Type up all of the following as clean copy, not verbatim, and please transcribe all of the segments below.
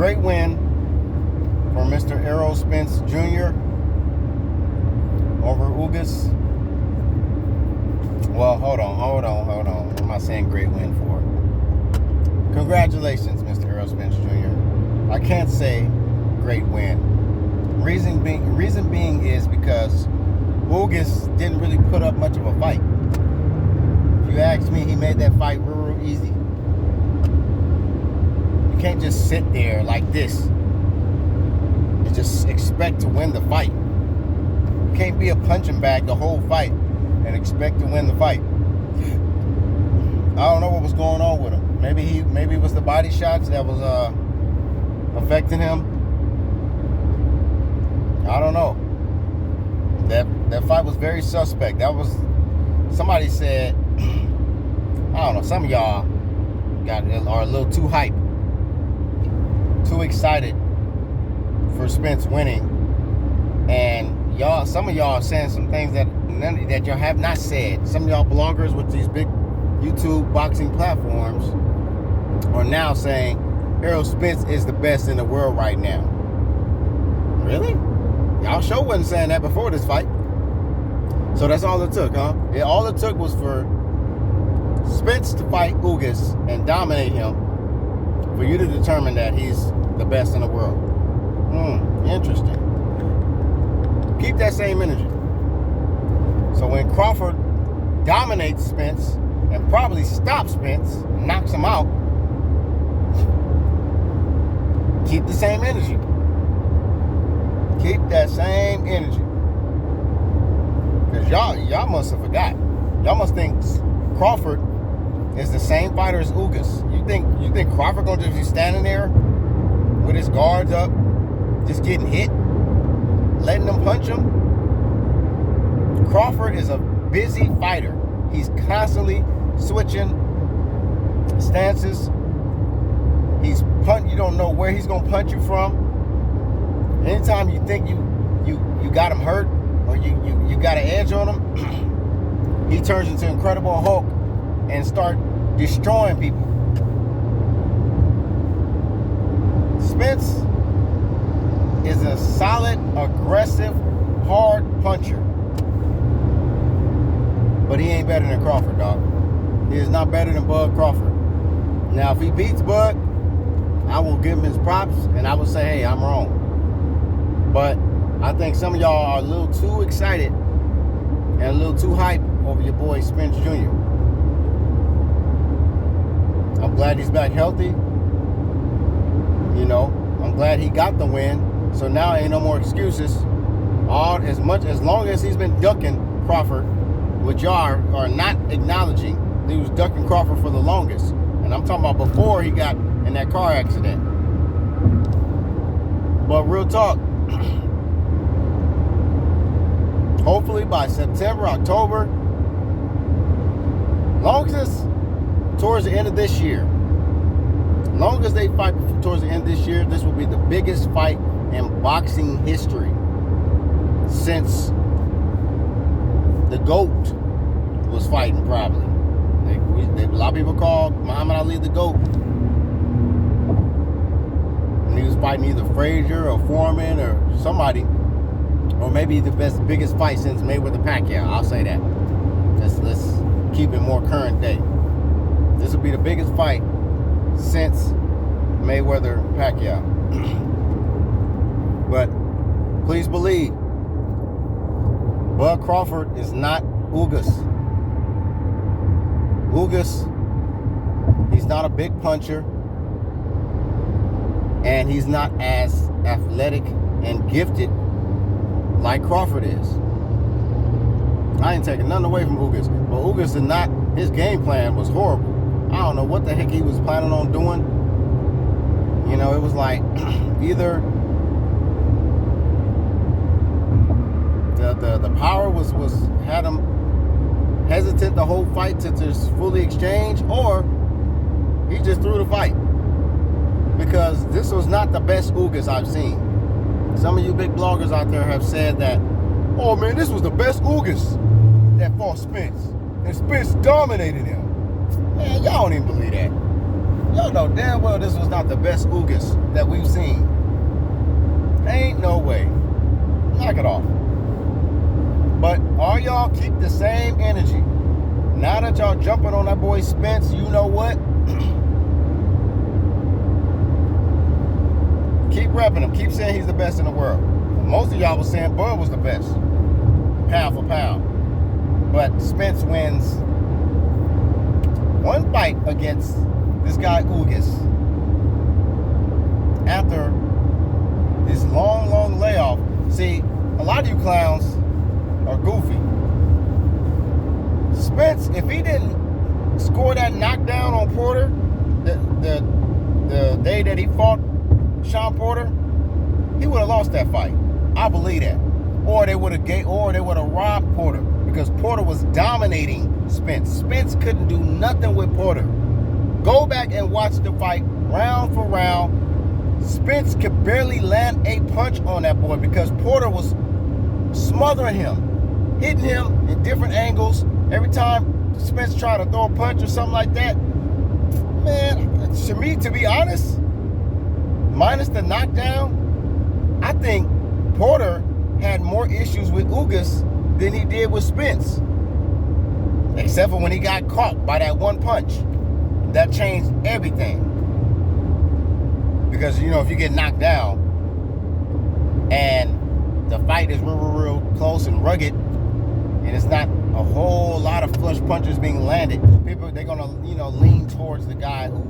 great win for Mr. Errol Spence Jr. over Ugas. Well, hold on. What am I saying great win for? Congratulations, Mr. Errol Spence Jr. I can't say great win. Reason being is because Ugas didn't really put up much of a fight. If you ask me, he made that fight real easy. You can't just sit there like this and just expect to win the fight. You can't be a punching bag the whole fight and expect to win the fight. I don't know what was going on with him. Maybe it was the body shots that was affecting him. I don't know. That fight was very suspect. Somebody said, I don't know, some of y'all are a little too hyped, too excited for Spence winning, and some of y'all are saying some things that y'all have not said. Some of y'all bloggers with these big YouTube boxing platforms are now saying Errol Spence is the best in the world right now. Really? Y'all sure wasn't saying that before this fight. So that's all it took, huh? All it took was for Spence to fight Ugas and dominate him for you to determine that he's the best in the world. Interesting. Keep that same energy. So when Crawford dominates Spence and probably stops Spence, knocks him out, keep the same energy. Keep that same energy. Because y'all must have forgot. Y'all must think Crawford is the same fighter as Ugas. You think Crawford gonna just be standing there with his guards up, just getting hit, letting them punch him? Crawford is a busy fighter. He's constantly switching stances. You don't know where he's gonna punch you from. Anytime you think you got him hurt or you got an edge on him, he turns into Incredible Hulk and start destroying people. Spence is a solid, aggressive, hard puncher. But he ain't better than Crawford, dog. He is not better than Bud Crawford. Now, if he beats Bud, I will give him his props and I will say, hey, I'm wrong. But I think some of y'all are a little too excited and a little too hyped over your boy Spence Jr. I'm glad he's back healthy. I'm glad he got the win. So now ain't no more excuses. As long as he's been ducking Crawford, which y'all are not acknowledging, he was ducking Crawford for the longest. And I'm talking about before he got in that car accident. But real talk, hopefully by September, October, long as it's towards the end of this year, long as they fight towards the end of this year, this will be the biggest fight in boxing history since the GOAT was fighting, probably. A lot of people call Muhammad Ali the GOAT. And he was fighting either Frazier or Foreman or somebody. Or maybe the biggest fight since Mayweather-Pacquiao. I'll say that. Let's keep it more current day. This will be the biggest fight since Mayweather-Pacquiao. But please believe, Bud Crawford is not Ugas. Ugas, he's not a big puncher, and he's not as athletic and gifted like Crawford is. I ain't taking nothing away from Ugas, but Ugas did not, his game plan was horrible. I don't know what the heck he was planning on doing. It was like either the power had him hesitant the whole fight to just fully exchange, or he just threw the fight, because this was not the best Ugas I've seen. Some of you big bloggers out there have said that, oh man, this was the best Ugas that fought Spence, and Spence dominated him. Man, y'all don't even believe that. Y'all know damn well this was not the best Ugas that we've seen. Ain't no way. Knock it off. But all y'all keep the same energy. Now that y'all jumping on that boy Spence, you know what? Keep repping him. Keep saying he's the best in the world. Most of y'all was saying Bud was the best, pound for pound. But Spence wins one fight against this guy Ugas after this long layoff. See, a lot of you clowns are goofy. Spence, if he didn't score that knockdown on Porter the day that he fought Sean Porter, he would have lost that fight. I believe that. Or they would have robbed Porter, because Porter was dominating Spence. Spence couldn't do nothing with Porter. Go back and watch the fight round for round. Spence could barely land a punch on that boy because Porter was smothering him, hitting him in different angles. Every time Spence tried to throw a punch or something like that, man, to me, to be honest, minus the knockdown, I think Porter had more issues with Ugas than he did with Spence. Except for when he got caught by that one punch. That changed everything. Because, you know, if you get knocked down and the fight is real close and rugged, and it's not a whole lot of flush punches being landed, people, they're going to, you know, lean towards the guy who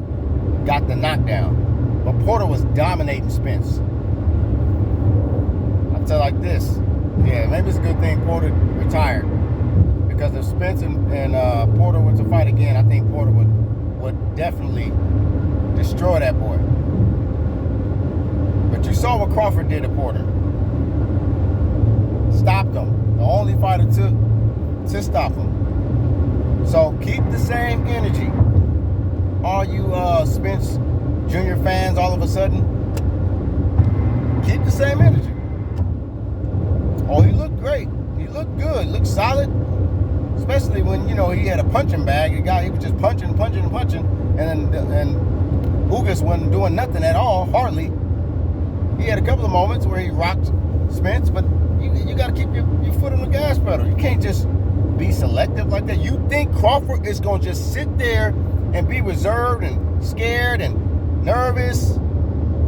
got the knockdown. But Porter was dominating Spence. I'll tell you like this. Yeah, maybe it's a good thing Porter retired. Because if Spence and Porter were to fight again, I think Porter would definitely destroy that boy. But you saw what Crawford did to Porter. Stopped him. The only fighter to stop him. So keep the same energy. All you Spence Jr. fans, all of a sudden, keep the same energy. Oh, he looked great. He looked good. Looked solid. Especially when, you know, he had a punching bag. He was just punching. And Ugas wasn't doing nothing at all, hardly. He had a couple of moments where he rocked Spence, but you got to keep your foot on the gas pedal. You can't just be selective like that. You think Crawford is going to just sit there and be reserved and scared and nervous,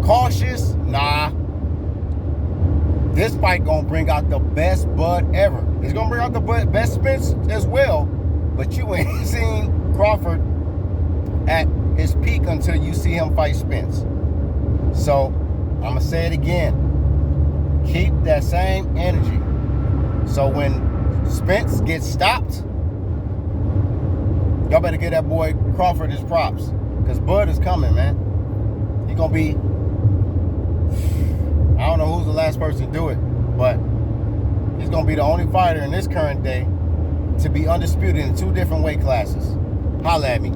cautious? Nah. This fight going to bring out the best Bud ever. It's going to bring out the best Spence as well, but you ain't seen Crawford at his peak until you see him fight Spence. So, I'm going to say it again. Keep that same energy. So when Spence gets stopped, y'all better give that boy Crawford his props. Because Bud is coming, man. He's going to be... I don't know who's the last person to do it, but he's going to be the only fighter in this current day to be undisputed in 2 different weight classes. Holla at me.